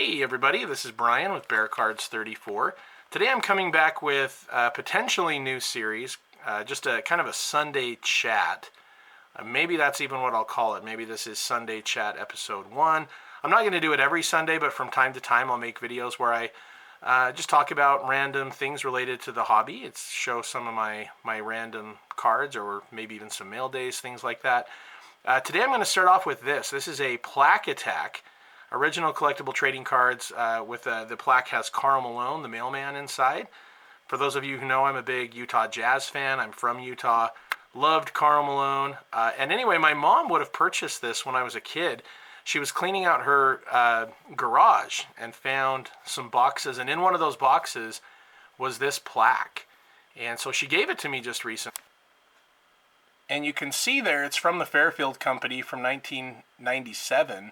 Hey everybody, this is Brian with Bear Cards 34. Today I'm coming back with a potentially new series, just a kind of a Sunday chat. Maybe that's even what I'll call it. Maybe this is Sunday Chat Episode 1. I'm not going to do it every Sunday, but from time to time I'll make videos where I just talk about random things related to the hobby. It's show some of my random cards, or maybe even some mail days, things like that. Today I'm going to start off with this. This is a Plak attack. Original collectible trading cards with the Plak has Karl Malone, the mailman, inside. For those of you who know, I'm a big Utah Jazz fan. I'm from Utah. Loved Karl Malone. And anyway, my mom would have purchased this when I was a kid. She was cleaning out her garage and found some boxes. And in one of those boxes was this Plak. And so she gave it to me just recently. And you can see there, it's from the Fairfield Company from 1997.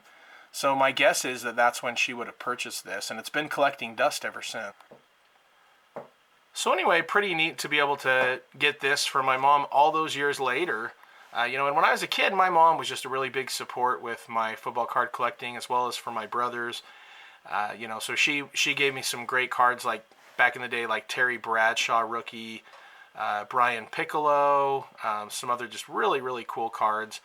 So my guess is that that's when she would have purchased this, and it's been collecting dust ever since. So anyway, pretty neat to be able to get this from my mom all those years later. And when I was a kid, my mom was just a really big support with my football card collecting, as well as for my brothers. So she gave me some great cards, like back in the day, like Terry Bradshaw rookie, Brian Piccolo, some other just really, really cool cards,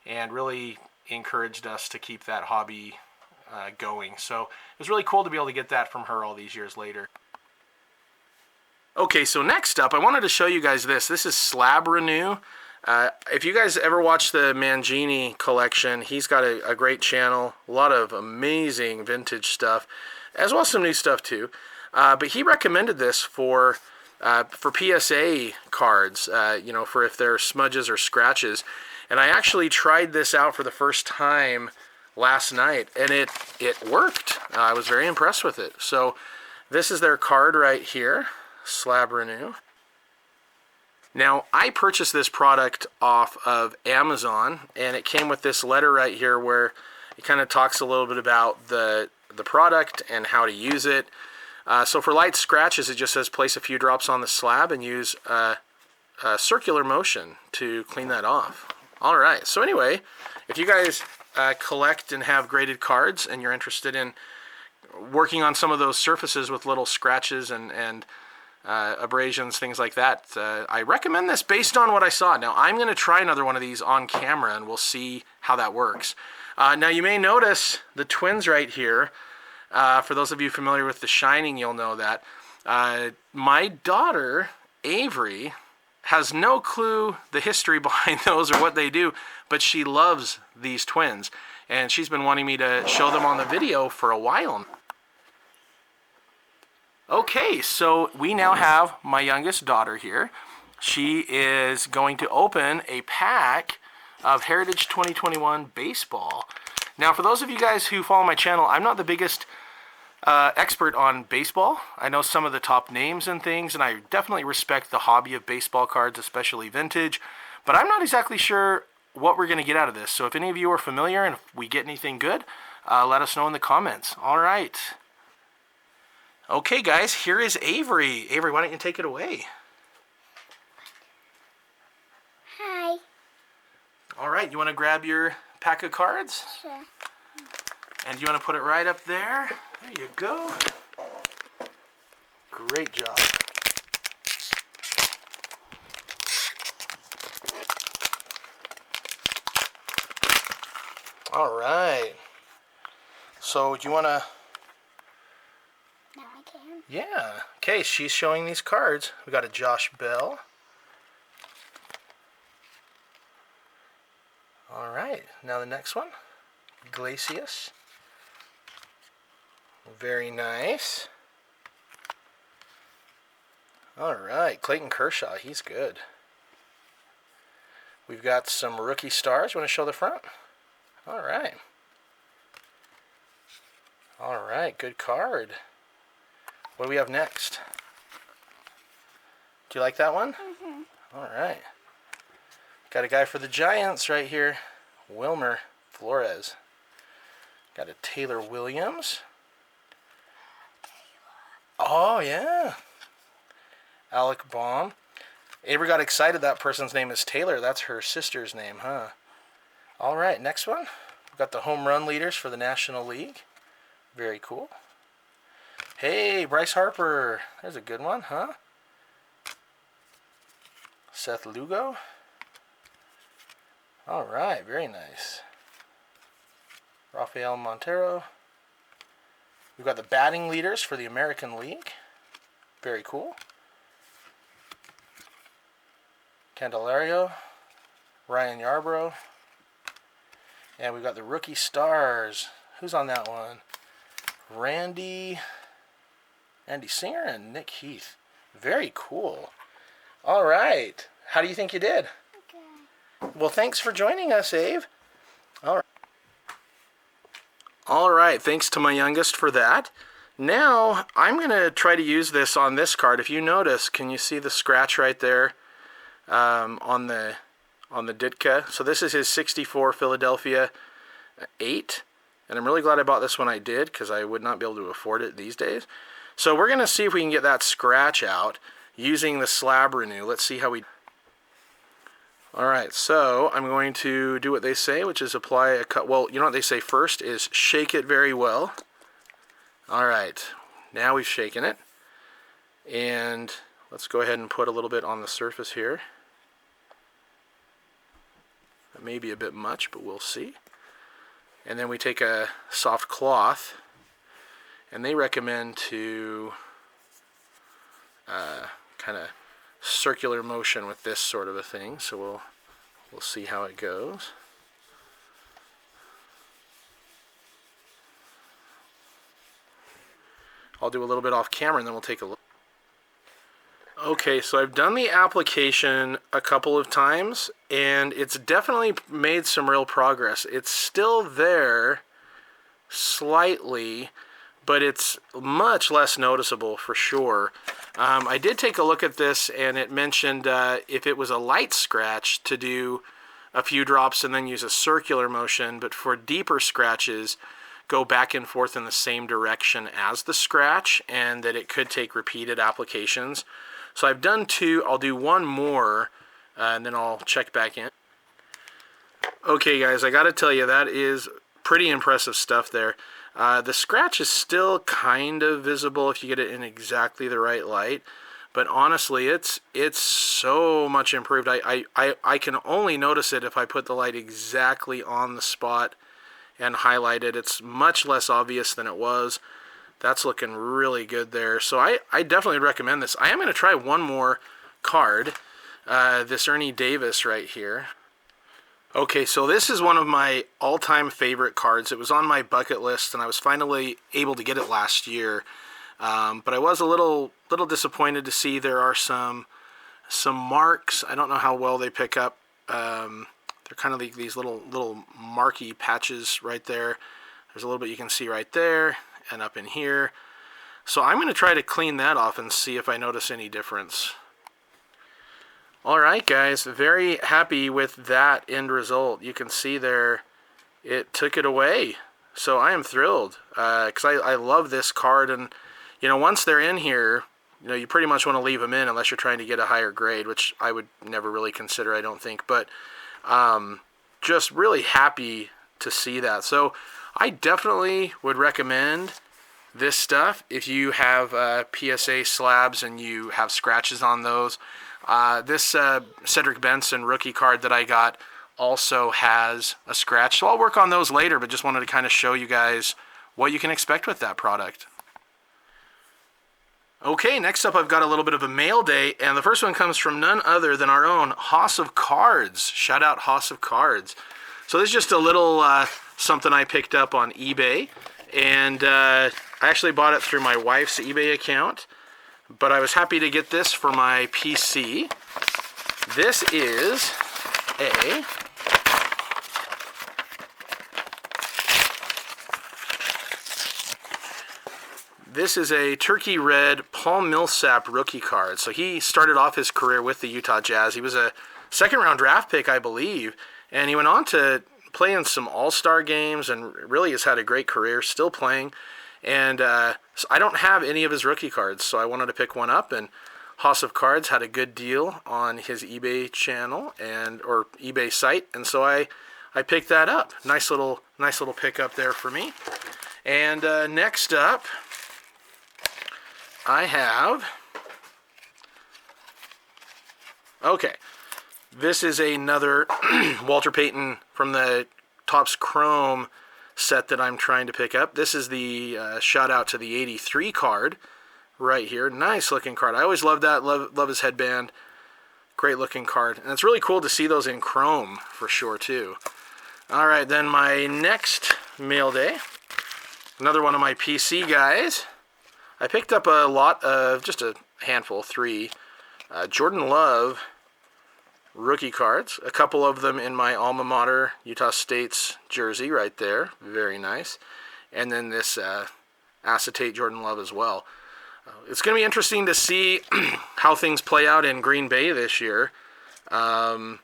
and really encouraged us to keep that hobby going. So it was really cool to be able to get that from her all these years later. Okay, so next up, I wanted to show you guys this. This is Slab-Renew. If you guys ever watch the Mangini collection, he's got a great channel, a lot of amazing vintage stuff, as well as some new stuff too. But he recommended this for PSA cards, for if there are smudges or scratches. And I actually tried this out for the first time last night, and it worked. I was very impressed with it. So this is their card right here, Slab-Renew. Now, I purchased this product off of Amazon, and it came with this letter right here where it kind of talks a little bit about the product and how to use it. So for light scratches, it just says place a few drops on the slab and use a circular motion to clean that off. All right, so anyway, if you guys collect and have graded cards and you're interested in working on some of those surfaces with little scratches and abrasions, things like that, I recommend this based on what I saw. Now, I'm going to try another one of these on camera, and we'll see how that works. Now, you may notice the twins right here. For those of you familiar with The Shining, you'll know that. My daughter, Avery, has no clue the history behind those or what they do, but she loves these twins, and she's been wanting me to show them on the video for a while. Okay, so we now have my youngest daughter here. She is going to open a pack of Heritage 2021 baseball. Now, for those of you guys who follow my channel, I'm not the biggest expert on baseball. I know some of the top names and things, and I definitely respect the hobby of baseball cards, especially vintage, but I'm not exactly sure what we're going to get out of this. So if any of you are familiar and if we get anything good, let us know in the comments. All right. Okay, guys, here is Avery. Avery, why don't you take it away? Hi. All right, you want to grab your pack of cards? Sure. And you want to put it right up there? There you go. Great job. All right. So do you want to... Now I can. Yeah. Okay, she's showing these cards. We got a Josh Bell. All right. Now the next one. Iglesias. Very nice. All right, Clayton Kershaw, he's good. We've got some rookie stars. You want to show the front? All right. All right, good card. What do we have next? Do you like that one? Mm-hmm. All right. Got a guy for the Giants right here. Wilmer Flores. Got a Taylor Williams. Oh, yeah. Alec Baum. Avery got excited that person's name is Taylor. That's her sister's name, huh? All right, next one. We've got the home run leaders for the National League. Very cool. Hey, Bryce Harper. There's a good one, huh? Seth Lugo. All right, very nice. Rafael Montero. We've got the batting leaders for the American League. Very cool. Candelario. Ryan Yarbrough. And we've got the rookie stars. Who's on that one? Andy Singer and Nick Heath. Very cool. All right. How do you think you did? Okay. Well, thanks for joining us, Abe. All right. All right. Thanks to my youngest for that. Now, I'm going to try to use this on this card. If you notice, can you see the scratch right there on the Ditka? So this is his 64 Philadelphia 8. And I'm really glad I bought this when I did, because I would not be able to afford it these days. So we're going to see if we can get that scratch out using the Slab-Renew. Let's see how we... Alright, so I'm going to do what they say, which is apply a cut. Well, you know what they say first is shake it very well. Alright, now we've shaken it. And let's go ahead and put a little bit on the surface here. That may be a bit much, but we'll see. And then we take a soft cloth, and they recommend to kind of circular motion with this sort of a thing. So we'll see how it goes. I'll do a little bit off camera, and then we'll take a look. Okay, so I've done the application a couple of times, and it's definitely made some real progress. It's still there slightly, but it's much less noticeable for sure. I did take a look at this, and it mentioned if it was a light scratch to do a few drops and then use a circular motion, but for deeper scratches, go back and forth in the same direction as the scratch, and that it could take repeated applications. So I've done 2. I'll do 1 more, and then I'll check back in. Okay, guys, I got to tell you, that is pretty impressive stuff there. The scratch is still kind of visible if you get it in exactly the right light, but honestly, it's so much improved. I can only notice it if I put the light exactly on the spot and highlight it. It's much less obvious than it was. That's looking really good there. So I definitely recommend this. I am going to try one more card, this Ernie Davis right here. Okay, so this is one of my all-time favorite cards. It was on my bucket list, and I was finally able to get it last year. But I was a little disappointed to see there are some marks. I don't know how well they pick up. They're kind of like these little marky patches right there. There's a little bit you can see right there and up in here. So I'm going to try to clean that off and see if I notice any difference. Alright guys, very happy with that end result. You can see there, it took it away. So I am thrilled, because I love this card, and you know, once they're in here, you know, you pretty much want to leave them in unless you're trying to get a higher grade, which I would never really consider, I don't think. But just really happy to see that. So I definitely would recommend this stuff if you have PSA slabs and you have scratches on those. This Cedric Benson rookie card that I got also has a scratch, so I'll work on those later, but just wanted to kind of show you guys what you can expect with that product. Okay, next up I've got a little bit of a mail day, and the first one comes from none other than our own Hoss of Cards. Shout out Hoss of Cards. So this is just a little something I picked up on eBay, and I actually bought it through my wife's eBay account, but I was happy to get this for my PC. This is a Turkey Red Paul Millsap rookie card. So he started off his career with the Utah Jazz. He was a second-round draft pick, I believe, and he went on to play in some all-star games and really has had a great career, still playing. And so I don't have any of his rookie cards, so I wanted to pick one up, and Hoss of Cards had a good deal on his eBay channel or eBay site, and so I picked that up. Nice little pickup there for me. And next up, I have... Okay, this is another Walter Payton from the Topps Chrome set that I'm trying to pick up. This is the shout out to the 83 card right here. Nice looking card. I always loved that. Love his headband. Great looking card. And it's really cool to see those in chrome for sure too. All right, then my next mail day. Another one of my PC guys. I picked up a lot of, just a handful, 3. Jordan Love rookie cards. A couple of them in my alma mater, Utah State's jersey right there. Very nice. And then this acetate Jordan Love as well. It's going to be interesting to see how things play out in Green Bay this year. You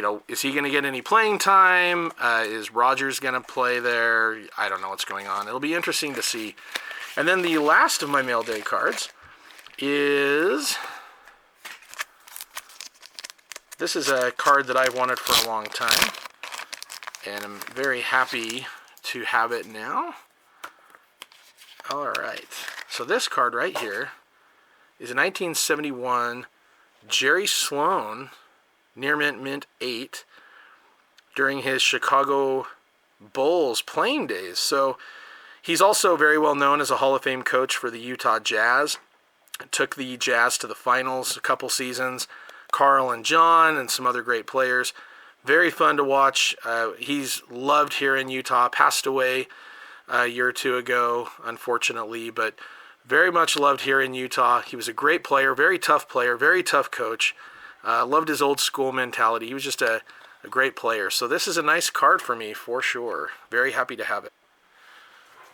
know, is he going to get any playing time? Is Rodgers going to play there? I don't know what's going on. It'll be interesting to see. And then the last of my mail day cards is... This is a card that I've wanted for a long time, and I'm very happy to have it now. All right, so this card right here is a 1971 Jerry Sloan Near Mint 8 during his Chicago Bulls playing days. So he's also very well known as a Hall of Fame coach for the Utah Jazz. Took the Jazz to the finals a couple seasons. Carl and John and some other great players. Very fun to watch. He's loved here in Utah. Passed away a year or two ago, unfortunately, but very much loved here in Utah. He was a great player, very tough coach. Loved his old school mentality. He was just a great player. So this is a nice card for me for sure. Very happy to have it.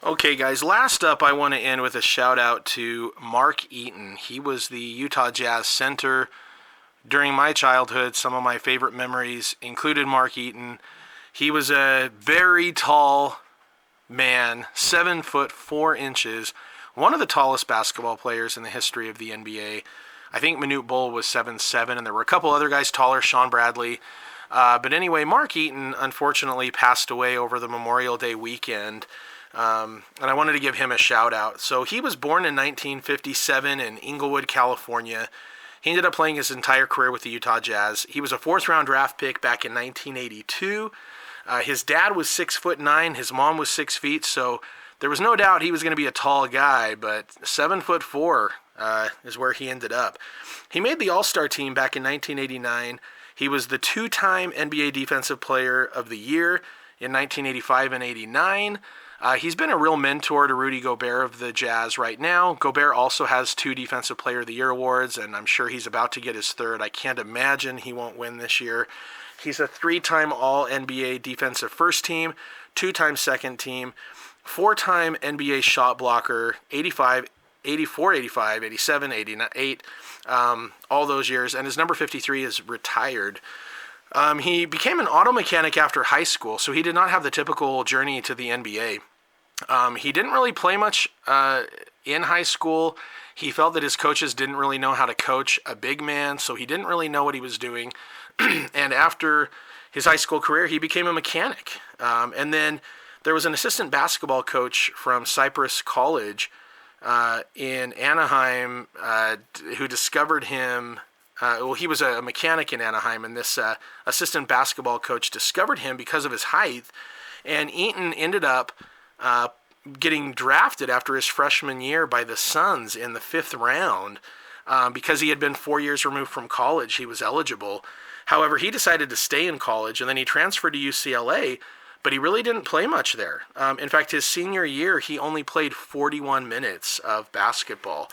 Okay, guys, last up, I want to end with a shout out to Mark Eaton. He was the Utah Jazz center during my childhood. Some of my favorite memories included Mark Eaton. He was a very tall man, 7'4", one of the tallest basketball players in the history of the NBA. I think Manute Bol was 7'7", and there were a couple other guys taller, Sean Bradley. But anyway, Mark Eaton unfortunately passed away over the Memorial Day weekend. And I wanted to give him a shout out. So he was born in 1957 in Inglewood, California. He ended up playing his entire career with the Utah Jazz. He was a 4th-round draft pick back in 1982. His dad was 6'9", his mom was 6 feet, so there was no doubt he was going to be a tall guy, but 7'4" is where he ended up. He made the All-Star team back in 1989. He was the 2-time NBA Defensive Player of the Year in 1985 and 89. He's been a real mentor to Rudy Gobert of the Jazz right now. Gobert also has 2 Defensive Player of the Year awards, and I'm sure he's about to get his 3rd. I can't imagine he won't win this year. He's a 3-time All-NBA Defensive First Team, 2-time Second Team, 4-time NBA Shot Blocker, 85, 84, 85, 87, 88, all those years, and his number 53 is retired. He became an auto mechanic after high school, so he did not have the typical journey to the NBA. He didn't really play much in high school. He felt that his coaches didn't really know how to coach a big man, so he didn't really know what he was doing. And after his high school career, he became a mechanic. And then there was an assistant basketball coach from Cypress College in Anaheim who discovered him. Well, he was a mechanic in Anaheim, and this assistant basketball coach discovered him because of his height. And Eaton ended up getting drafted after his freshman year by the Suns in the 5th round because he had been 4 years removed from college. He was eligible. However, he decided to stay in college, and then he transferred to UCLA, but he really didn't play much there. In fact, his senior year, he only played 41 minutes of basketball.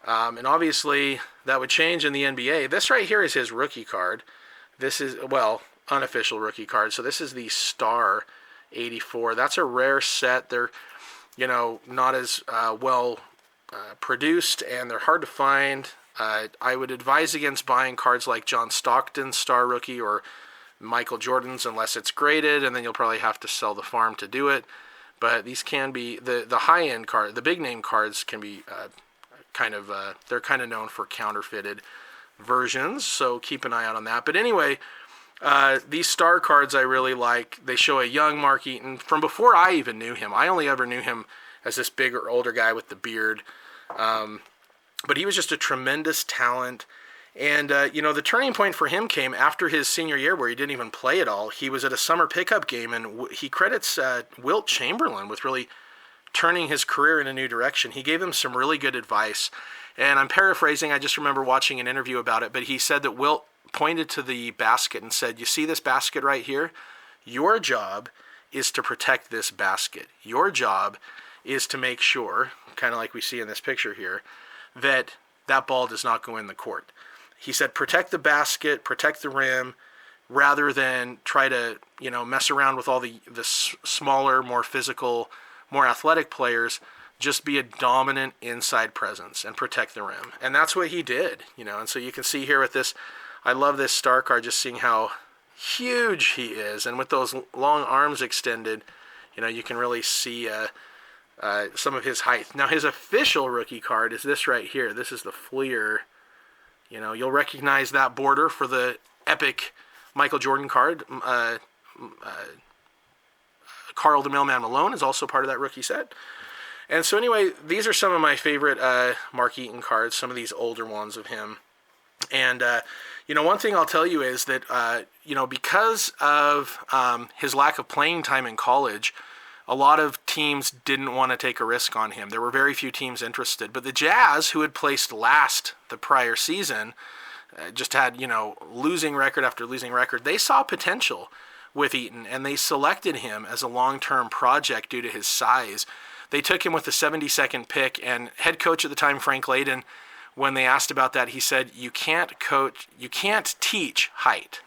And obviously, that would change in the NBA. This right here is his rookie card. This is, well, unofficial rookie card. So this is the Star 84. That's a rare set. They're, you know, not as well produced, and they're hard to find. I would advise against buying cards like John Stockton's Star Rookie or Michael Jordan's unless it's graded, and then you'll probably have to sell the farm to do it. But these can be, the high-end card, the big-name cards can be they're kind of known for counterfeited versions, so keep an eye out on that. But anyway, These star cards I really like. They show a young Mark Eaton from before I even knew him. I only ever knew him as this bigger, older guy with the beard. But he was just a tremendous talent. And, the turning point for him came after his senior year where he didn't even play at all. He was at a summer pickup game, and he credits Wilt Chamberlain with really turning his career in a new direction. He gave him some really good advice. And I'm paraphrasing. I just remember watching an interview about it. But he said that Wilt pointed to the basket and said, "You see this basket right here? Your job is to protect this basket. Your job is to make sure, kind of like we see in this picture here, that that ball does not go in the court." He said, protect the basket, protect the rim, rather than try to, mess around with all the smaller, more physical, more athletic players. Just be a dominant inside presence and protect the rim. And that's what he did, And so you can see here with this, I love this star card, just seeing how huge he is. And with those long arms extended, you can really see some of his height. Now, his official rookie card is this right here. This is the Fleer. You'll recognize that border for the epic Michael Jordan card. Carl the Mailman Malone is also part of that rookie set. And so anyway, these are some of my favorite Mark Eaton cards, some of these older ones of him. And, one thing I'll tell you is that, because of his lack of playing time in college, a lot of teams didn't want to take a risk on him. There were very few teams interested. But the Jazz, who had placed last the prior season, just had, losing record after losing record, they saw potential with Eaton, and they selected him as a long-term project due to his size. They took him with the 72nd pick, and head coach at the time, Frank Layden, when they asked about that, he said, you can't teach height.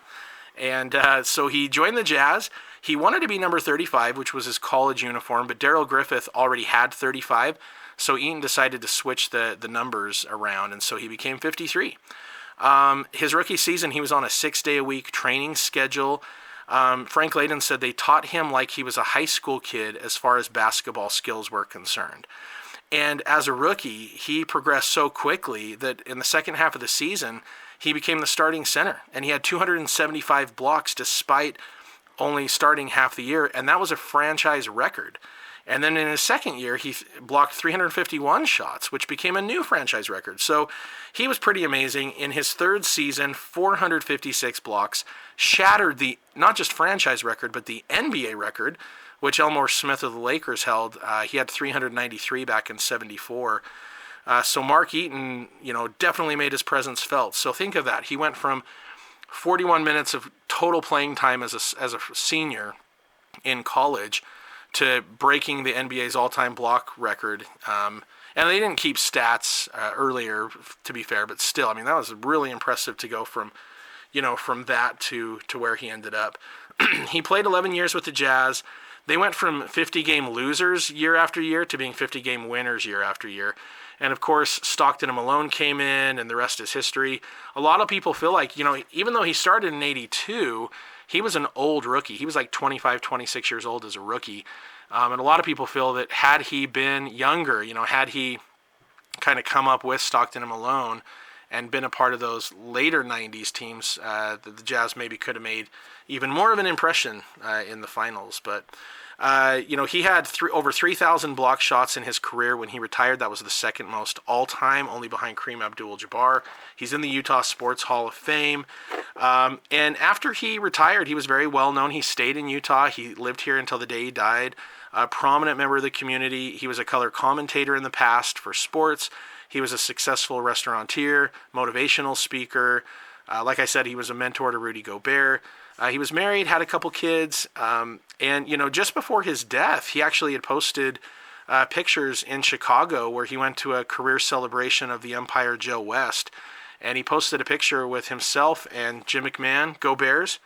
And so he joined the Jazz. He wanted to be number 35, which was his college uniform, but Darrell Griffith already had 35, so Eaton decided to switch the numbers around, and so he became 53. His rookie season, he was on a 6-day-a-week training schedule. Frank Layden said they taught him like he was a high school kid as far as basketball skills were concerned. And as a rookie, he progressed so quickly that in the second half of the season, he became the starting center, and he had 275 blocks despite only starting half the year, and that was a franchise record. And then in his second year, he blocked 351 shots, which became a new franchise record. So he was pretty amazing. In his third season, 456 blocks, shattered the not just franchise record, but the NBA record, which Elmore Smith of the Lakers held. He had 393 back in 74. So Mark Eaton, definitely made his presence felt. So think of that. He went from 41 minutes of total playing time as a senior in college to breaking the NBA's all-time block record. And they didn't keep stats earlier, to be fair, but still, that was really impressive to go from that to where he ended up. He played 11 years with the Jazz. They went from 50-game losers year after year to being 50-game winners year after year. And of course, Stockton and Malone came in, and the rest is history. A lot of people feel like, even though he started in 82, he was an old rookie. He was like 25, 26 years old as a rookie. And a lot of people feel that had he been younger, had he kind of come up with Stockton and Malone and been a part of those later 90s teams, that the Jazz maybe could have made even more of an impression in the finals. But he had over 3,000 block shots in his career when he retired. That was the second most all-time, only behind Kareem Abdul-Jabbar. He's in the Utah Sports Hall of Fame. And after he retired, he was very well known. He stayed in Utah. He lived here until the day he died. A prominent member of the community. He was a color commentator in the past for sports. He was a successful restaurateur, motivational speaker. Like I said, he was a mentor to Rudy Gobert. He was married, had a couple kids, and just before his death, he actually had posted pictures in Chicago where he went to a career celebration of the umpire Joe West, and he posted a picture with himself and Jim McMahon, Go Bears,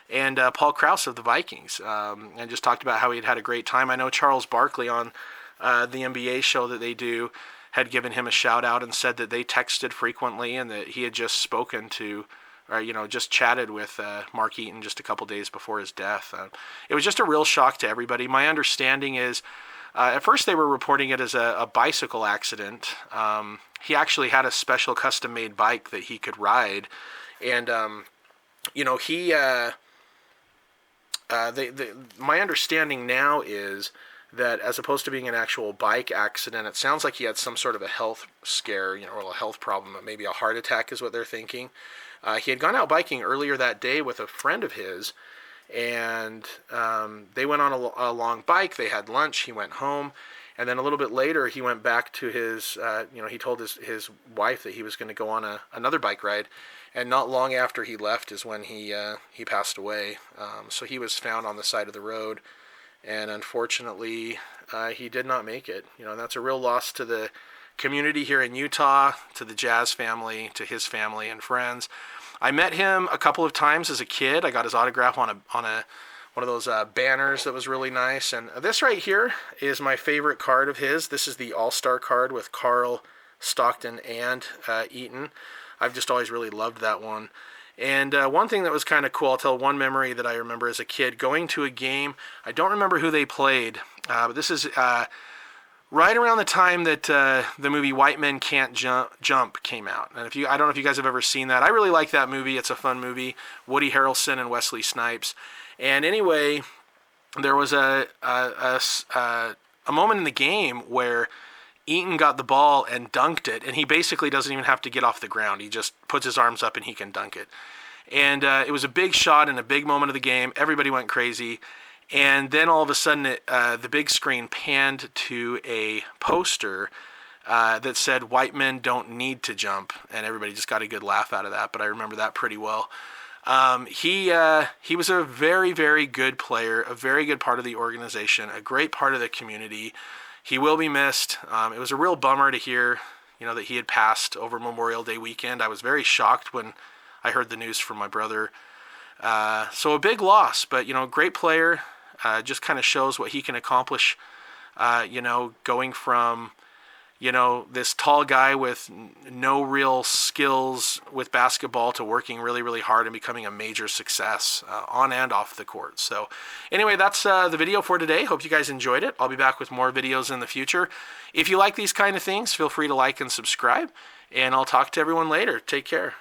and Paul Krause of the Vikings, and just talked about how he had a great time. I know Charles Barkley on the NBA show that they do had given him a shout out and said that they texted frequently and that he had just spoken to, or just chatted with Mark Eaton just a couple days before his death. It was just a real shock to everybody. My understanding is, at first they were reporting it as a bicycle accident. He actually had a special custom-made bike that he could ride, and my understanding now is that as opposed to being an actual bike accident, it sounds like he had some sort of a health scare, or a health problem, maybe a heart attack is what they're thinking. He had gone out biking earlier that day with a friend of his, and they went on a long bike. They had lunch. He went home. And then a little bit later, he went back to his, he told his wife that he was going to go on another bike ride. And not long after he left is when he passed away. So he was found on the side of the road. And unfortunately, he did not make it. And that's a real loss to the community here in Utah, to the Jazz family, to his family and friends. I met him a couple of times as a kid. I got his autograph on one of those banners that was really nice. And this right here is my favorite card of his. This is the All-Star card with Carl, Stockton, and Eaton. I've just always really loved that one. And one thing that was kind of cool, I'll tell one memory that I remember as a kid, going to a game. I don't remember who they played, but this is right around the time that the movie White Men Can't Jump came out. And I don't know if you guys have ever seen that. I really like that movie. It's a fun movie. Woody Harrelson and Wesley Snipes. And anyway, there was a moment in the game where Eaton got the ball and dunked it, and he basically doesn't even have to get off the ground. He just puts his arms up and he can dunk it. And it was a big shot and a big moment of the game. Everybody went crazy. And then all of a sudden, the big screen panned to a poster that said, "White men don't need to jump." And everybody just got a good laugh out of that, but I remember that pretty well. He was a very, very good player, a very good part of the organization, a great part of the community. He will be missed. It was a real bummer to hear, that he had passed over Memorial Day weekend. I was very shocked when I heard the news from my brother. So a big loss, but, great player. Just kind of shows what he can accomplish, going from, this tall guy with no real skills with basketball to working really, really hard and becoming a major success on and off the court. So anyway, that's the video for today. Hope you guys enjoyed it. I'll be back with more videos in the future. If you like these kind of things, feel free to like and subscribe, and I'll talk to everyone later. Take care.